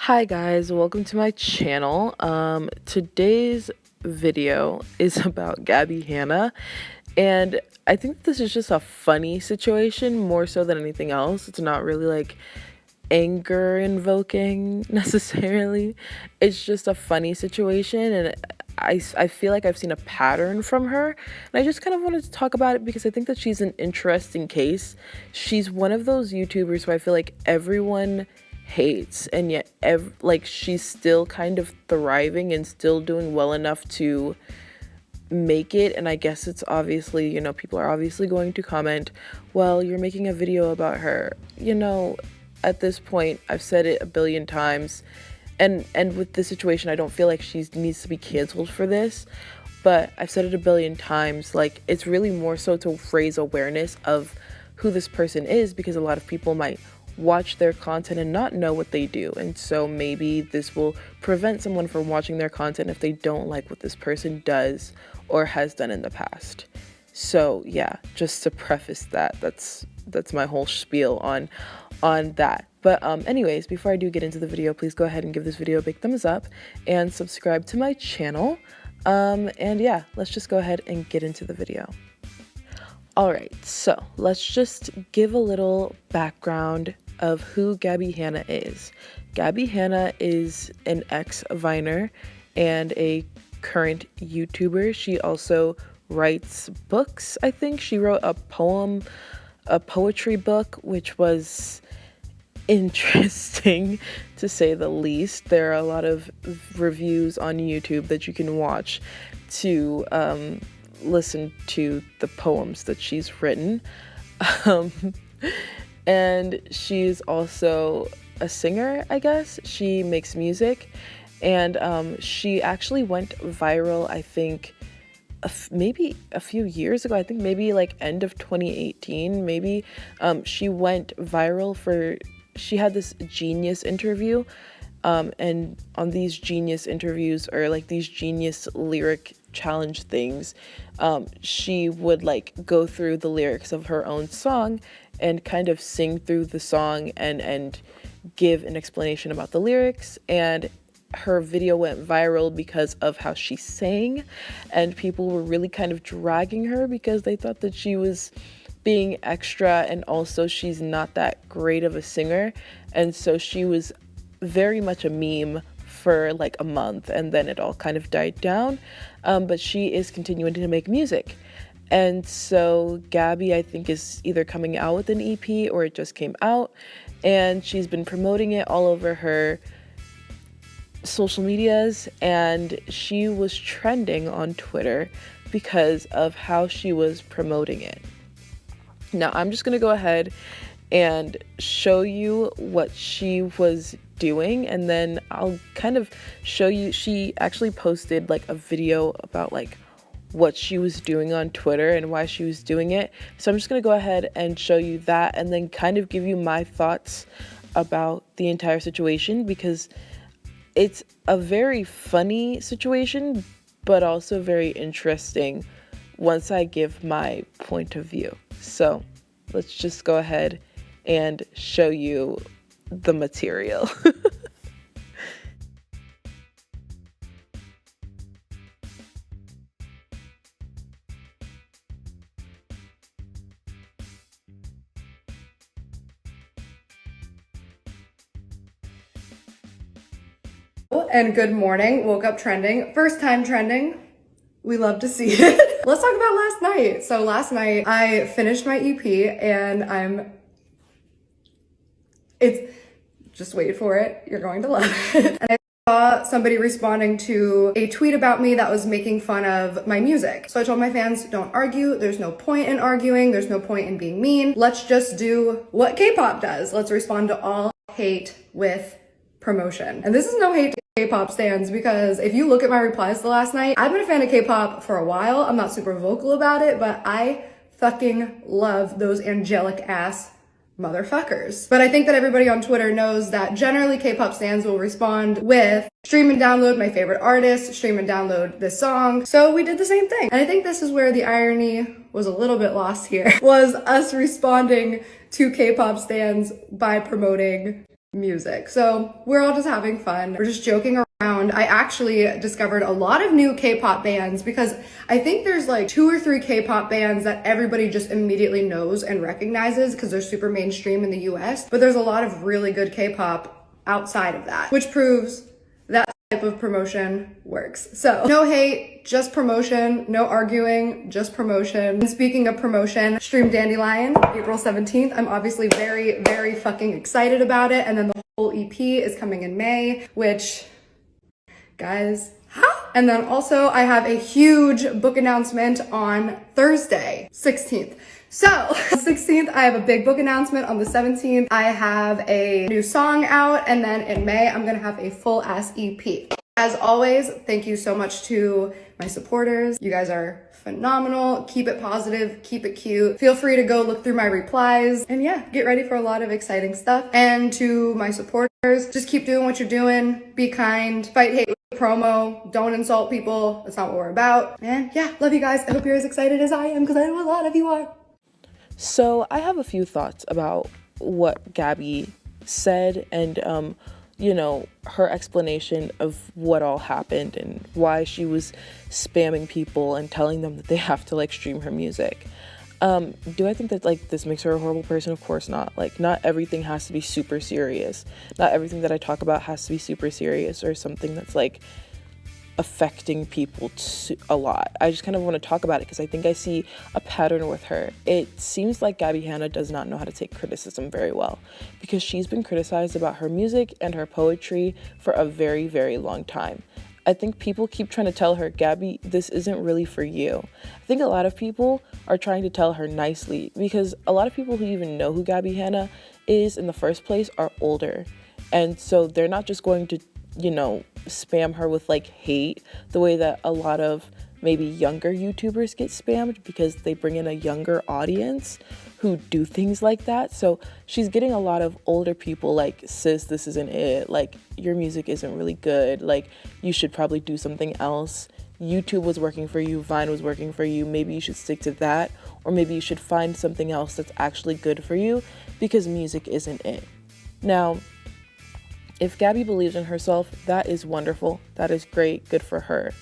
Hi guys, welcome to my channel. Today's video is about Gabbie Hanna, and I think this is just a funny situation more so than anything else. It's not really like anger invoking necessarily. It's just a funny situation, and I feel like I've seen a pattern from her, and I just kind of wanted to talk about it because I think that she's an interesting case. She's one of those YouTubers who I feel like everyone hates, and yet like she's still kind of thriving and still doing well enough to make it. And I guess it's obviously, people are obviously going to comment, well, you're making a video about her. At this point, I've said it a billion times, and with this situation, I don't feel like she needs to be canceled for this, but I've said it a billion times. Like, it's really more so to raise awareness of who this person is, because a lot of people might watch their content and not know what they do, and so maybe this will prevent someone from watching their content if they don't like what this person does or has done in the past. So yeah, just to preface that, that's my whole spiel on that. But anyways, before I do get into the video, please go ahead and give this video a big thumbs up and subscribe to my channel. And yeah, let's just go ahead and get into the video. Alright, so let's just give a little background of who Gabbie Hanna is. Gabbie Hanna is an ex-Viner and a current YouTuber. She also writes books. I think she wrote a poetry book, which was interesting to say the least. There are a lot of reviews on YouTube that you can watch to listen to the poems that she's written. And she's also a singer, I guess. She makes music, and she actually went viral, I think, maybe a few years ago. I think maybe like end of 2018, maybe. She went viral she had this Genius interview, and on these Genius interviews, or like these Genius lyric challenge things, she would like go through the lyrics of her own song and kind of sing through the song and give an explanation about the lyrics. And her video went viral because of how she sang, and people were really kind of dragging her because they thought that she was being extra, and also she's not that great of a singer. And so she was very much a meme for like a month, and then it all kind of died down. But she is continuing to make music. And so Gabbie, I think, is either coming out with an EP or it just came out, and she's been promoting it all over her social medias, and she was trending on Twitter because of how she was promoting it. Now, I'm just going to go ahead and show you what she was doing, and then I'll kind of show you. She actually posted like a video about like what she was doing on Twitter and why she was doing it. So I'm just going to go ahead and show you that, and then kind of give you my thoughts about the entire situation, because it's a very funny situation, but also very interesting once I give my point of view. So let's just go ahead and show you the material. And good morning. Woke up trending. First time trending. We love to see it. Let's talk about last night. So last night I finished my EP, and just wait for it. You're going to love it. And I saw somebody responding to a tweet about me that was making fun of my music. So I told my fans, don't argue. There's no point in arguing. There's no point in being mean. Let's just do what K-pop does. Let's respond to all hate with promotion. And this is no hate to K-pop stans, because if you look at my replies to last night, I've been a fan of K-pop for a while. I'm not super vocal about it, but I fucking love those angelic ass motherfuckers. But I think that everybody on Twitter knows that generally K-pop stans will respond with stream and download my favorite artist, stream and download this song. So we did the same thing. And I think this is where the irony was a little bit lost here, was us responding to K-pop stans by promoting music. So we're all just having fun. We're just joking around. I actually discovered a lot of new K-pop bands because I think there's like 2 or 3 K-pop bands that everybody just immediately knows and recognizes because they're super mainstream in the US. But there's a lot of really good K-pop outside of that, which proves that type of promotion works. So no hate, just promotion, no arguing, just promotion. And speaking of promotion, Stream Dandelion, April 17th. I'm obviously very, very fucking excited about it. And then the whole EP is coming in May, which, guys, and then also I have a huge book announcement on Thursday, 16th. So, 16th, I have a big book announcement. On the 17th, I have a new song out. And then in May, I'm gonna have a full ass EP. As always, thank you so much to my supporters. You guys are phenomenal. Keep it positive, keep it cute. Feel free to go look through my replies. And yeah, get ready for a lot of exciting stuff. And to my supporters, just keep doing what you're doing. Be kind, fight hate with promo, don't insult people. That's not what we're about. And yeah, love you guys. I hope you're as excited as I am because I know a lot of you are. So I have a few thoughts about what Gabbie said and, her explanation of what all happened and why she was spamming people and telling them that they have to stream her music. Do I think that this makes her a horrible person? Of course not. Not everything has to be super serious. Not everything that I talk about has to be super serious or something that's affecting people a lot. I just kind of want to talk about it because I think I see a pattern with her. It seems like Gabbie Hanna does not know how to take criticism very well because she's been criticized about her music and her poetry for a very, very long time. I think people keep trying to tell her, Gabbie, this isn't really for you. I think a lot of people are trying to tell her nicely because a lot of people who even know who Gabbie Hanna is in the first place are older. And so they're not just going to spam her with hate the way that a lot of maybe younger YouTubers get spammed because they bring in a younger audience who do things like that. So she's getting a lot of older people sis, this isn't it. Your music isn't really good. You should probably do something else. YouTube was working for you, Vine was working for you. Maybe you should stick to that, or maybe you should find something else that's actually good for you because music isn't it. Now, if Gabbie believes in herself, that is wonderful. That is great. Good for her.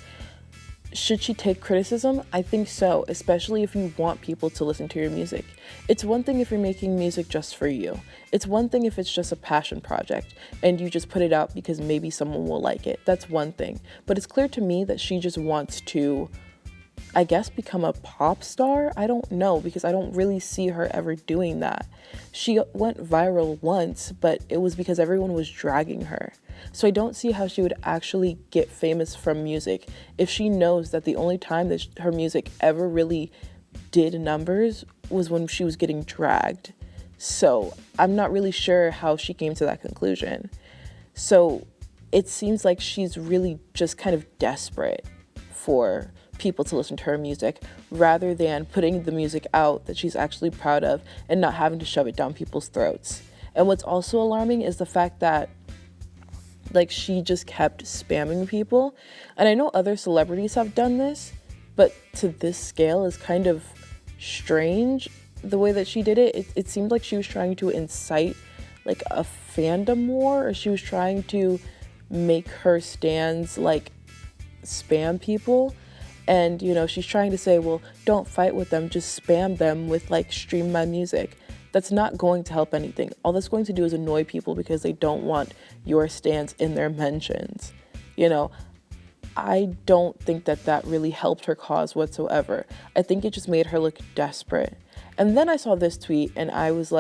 Should she take criticism? I think so, especially if you want people to listen to your music. It's one thing if you're making music just for you. It's one thing if it's just a passion project and you just put it out because maybe someone will like it. That's one thing. But it's clear to me that she just wants to, I guess, become a pop star. I don't know because I don't really see her ever doing that. She went viral once, but it was because everyone was dragging her. So I don't see how she would actually get famous from music if she knows that the only time that her music ever really did numbers was when she was getting dragged. So I'm not really sure how she came to that conclusion. So it seems like she's really just kind of desperate for people to listen to her music rather than putting the music out that she's actually proud of and not having to shove it down people's throats. And what's also alarming is the fact that she just kept spamming people. And I know other celebrities have done this, but to this scale is kind of strange the way that she did it. It seemed like she was trying to incite a fandom war, or she was trying to make her stans spam people. And, she's trying to say, well, don't fight with them, just spam them with stream my music. That's not going to help anything. All that's going to do is annoy people because they don't want your stance in their mentions. I don't think that really helped her cause whatsoever. I think it just made her look desperate. And then I saw this tweet and I was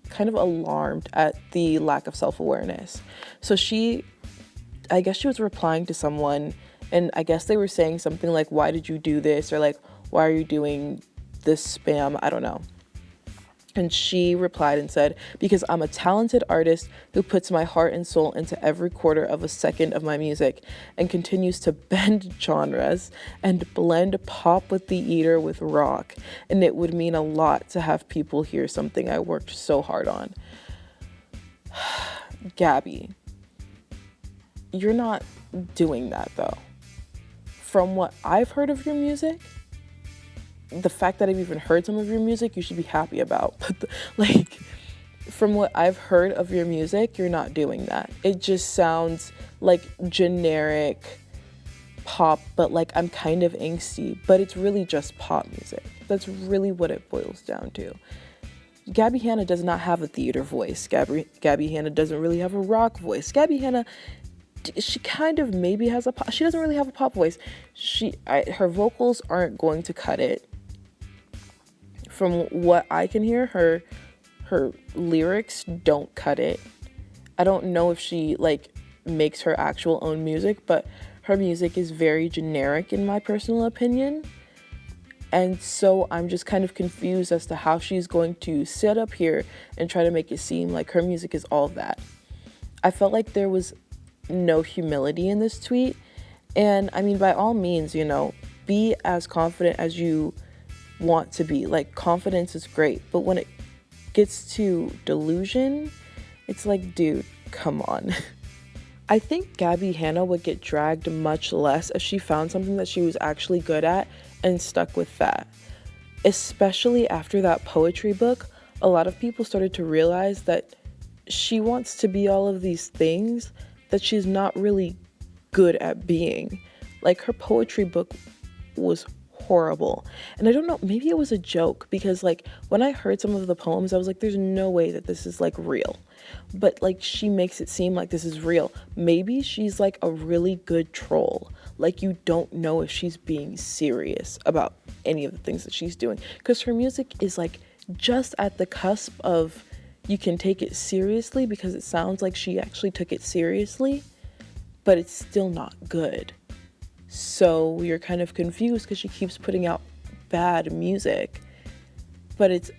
kind of alarmed at the lack of self-awareness. So I guess she was replying to someone, and I guess they were saying something why did you do this? Or why are you doing this spam? I don't know. And she replied and said, because I'm a talented artist who puts my heart and soul into every quarter of a second of my music and continues to bend genres and blend pop with the eater with rock. And it would mean a lot to have people hear something I worked so hard on. Gabbie, you're not doing that though. From what I've heard of your music, the fact that I've even heard some of your music, you should be happy about. But from what I've heard of your music, you're not doing that. It just sounds like generic pop, but like I'm kind of angsty, but it's really just pop music. That's really what it boils down to. Gabbie Hanna does not have a theater voice. Gabbie Hanna doesn't really have a rock voice. Gabbie Hanna, she kind of maybe has a pop, she doesn't really have a pop voice. Her vocals aren't going to cut it. From what I can hear, her lyrics don't cut it. I don't know if she like makes her actual own music, but her music is very generic in my personal opinion. And so I'm just kind of confused as to how she's going to sit up here and try to make it seem like her music is all that. I felt like there was no humility in this tweet. And I mean, by all means, be as confident as you want to be. Like, confidence is great. But when it gets to delusion, it's like, dude, come on. I think Gabbie Hanna would get dragged much less if she found something that she was actually good at and stuck with that. Especially after that poetry book, a lot of people started to realize that she wants to be all of these things that she's not really good at being. Like, her poetry book was horrible. And I don't know, maybe it was a joke, because like when I heard some of the poems, I was like, there's no way that this is like real. But like, she makes it seem like this is real. Maybe she's like a really good troll. Like, you don't know if she's being serious about any of the things that she's doing, because her music is like just at the cusp of you can take it seriously, because it sounds like she actually took it seriously, but it's still not good. So you're kind of confused because she keeps putting out bad music. But it's,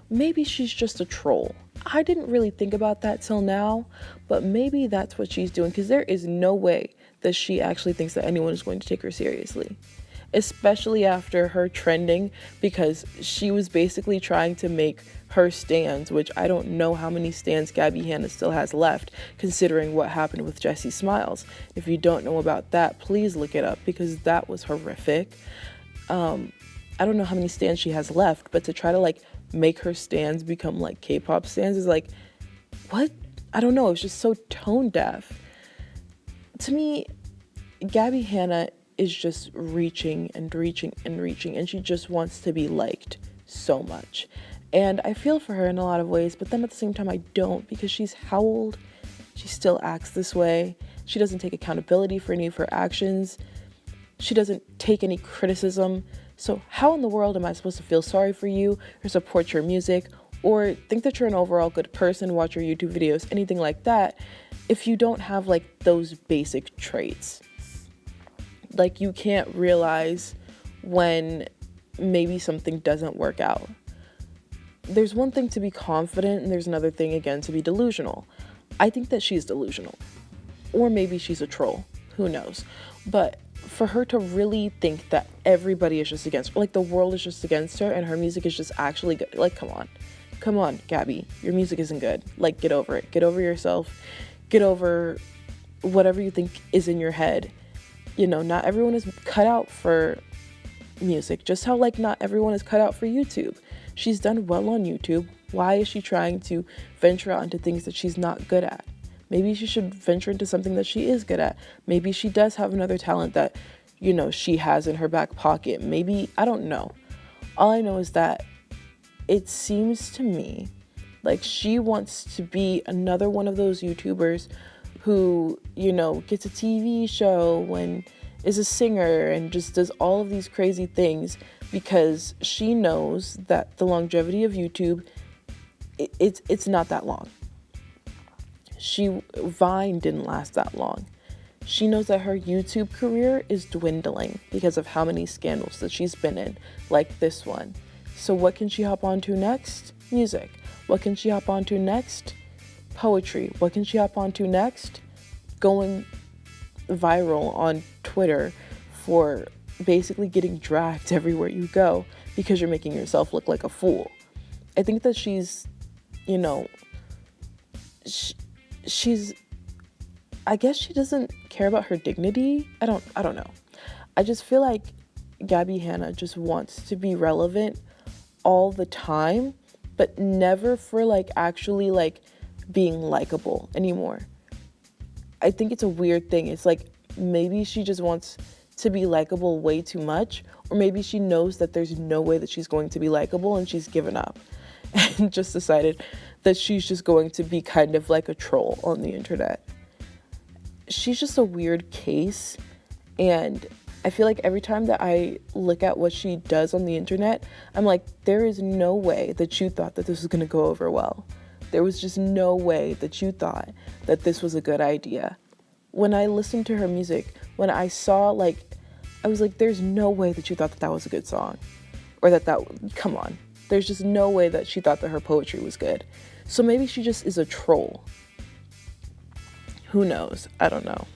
maybe she's just a troll. I didn't really think about that till now, but maybe that's what she's doing, because there is no way that she actually thinks that anyone is going to take her seriously. Especially after her trending, because she was basically trying to make her stands, which I don't know how many stands Gabbie Hanna still has left, considering what happened with Jessie Smiles. If you don't know about that, please look it up, because that was horrific. I don't know how many stands she has left, but to try to like make her stands become like K-pop stands is like, what? I don't know. It's just so tone deaf. To me, Gabbie Hanna is just reaching and reaching and reaching, and she just wants to be liked so much. And I feel for her in a lot of ways, but then at the same time I don't, because she's how old? She still acts this way. She doesn't take accountability for any of her actions. She doesn't take any criticism. So how in the world am I supposed to feel sorry for you or support your music or think that you're an overall good person, watch your YouTube videos, anything like that, if you don't have like those basic traits? Like, you can't realize when maybe something doesn't work out. There's one thing to be confident, and there's another thing, again, to be delusional. I think that she's delusional. Or maybe she's a troll. Who knows? But for her to really think that everybody is just against her, like the world is just against her, and her music is just actually good. Like, come on. Come on, Gabbie. Your music isn't good. Like, get over it. Get over yourself. Get over whatever you think is in your head. Not everyone is cut out for music, just how like not everyone is cut out for YouTube. She's done well on YouTube. Why is she trying to venture out into things that she's not good at? Maybe she should venture into something that she is good at. Maybe she does have another talent that, she has in her back pocket. Maybe, I don't know. All I know is that it seems to me like she wants to be another one of those YouTubers who, gets a TV show and is a singer and just does all of these crazy things, because she knows that the longevity of YouTube, it's not that long. Vine didn't last that long. She knows that her YouTube career is dwindling because of how many scandals that she's been in, like this one. So what can she hop onto next? Music. What can she hop onto next? Poetry. What can she hop onto next? Going viral on Twitter for basically getting dragged everywhere you go because you're making yourself look like a fool. I think that she's, she's, I guess she doesn't care about her dignity. I don't know. I just feel like Gabbie Hanna just wants to be relevant all the time, but never for like actually like being likable anymore. I think it's a weird thing. It's like maybe she just wants to be likable way too much, or maybe she knows that there's no way that she's going to be likable and she's given up and just decided that she's just going to be kind of like a troll on the internet. She's just a weird case, and I feel like every time that I look at what she does on the internet, I'm like, there is no way that you thought that this was going to go over well. There was just no way that you thought that this was a good idea. When I listened to her music, when I saw, like, I was like, there's no way that you thought that that was a good song. Or come on. There's just no way that she thought that her poetry was good. So maybe she just is a troll. Who knows? I don't know.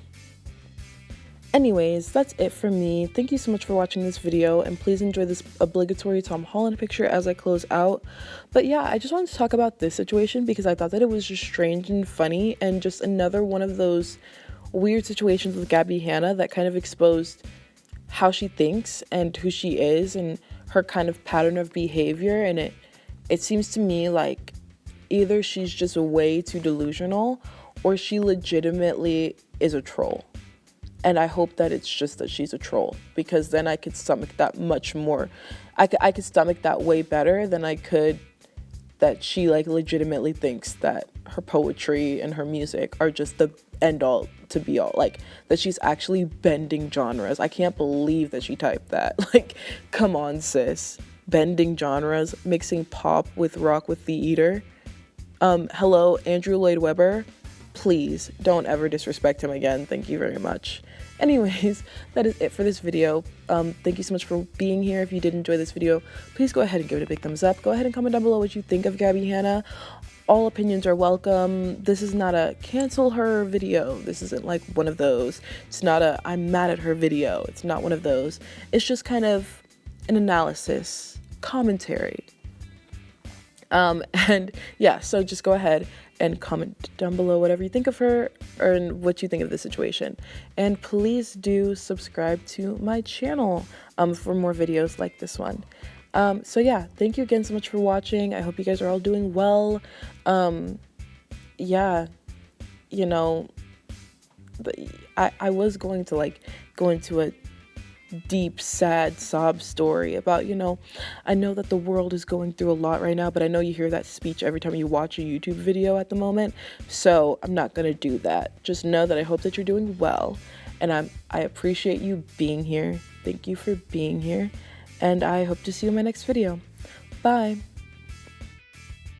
Anyways, that's it for me. Thank you so much for watching this video, and please enjoy this obligatory Tom Holland picture as I close out. But yeah, I just wanted to talk about this situation because I thought that it was just strange and funny, and just another one of those weird situations with Gabbie Hanna that kind of exposed how she thinks and who she is and her kind of pattern of behavior. And it seems to me like either she's just way too delusional or she legitimately is a troll. And I hope that it's just that she's a troll, because then I could stomach that much more. I could stomach that way better than I could that she like legitimately thinks that her poetry and her music are just the end all to be all, like that she's actually bending genres. I can't believe that she typed that. Like, come on, sis. Bending genres, mixing pop with rock with the eater. Hello, Andrew Lloyd Webber. Please don't ever disrespect him again. Thank you very much. Anyways, that is it for this video. Thank you so much for being here. If you did enjoy this video, please go ahead and give it a big thumbs up. Go ahead and comment down below what you think of Gabbie Hanna. All opinions are welcome. This is not a cancel her video. This isn't like one of those. It's not a I'm mad at her video. It's not one of those. It's just kind of an analysis, commentary. And yeah, so just go ahead and comment down below whatever you think of her or what you think of the situation. And please do subscribe to my channel for more videos like this one. So yeah, thank you again so much for watching. I hope you guys are all doing well. Yeah, you know, I was going to like go into a deep, sad sob story about, you know, I know that the world is going through a lot right now, but I know you hear that speech every time you watch a YouTube video at the moment, so I'm not gonna do that. Just know that I hope that you're doing well, and I appreciate you being here. Thank you for being here, and I hope to see you in my next video. Bye.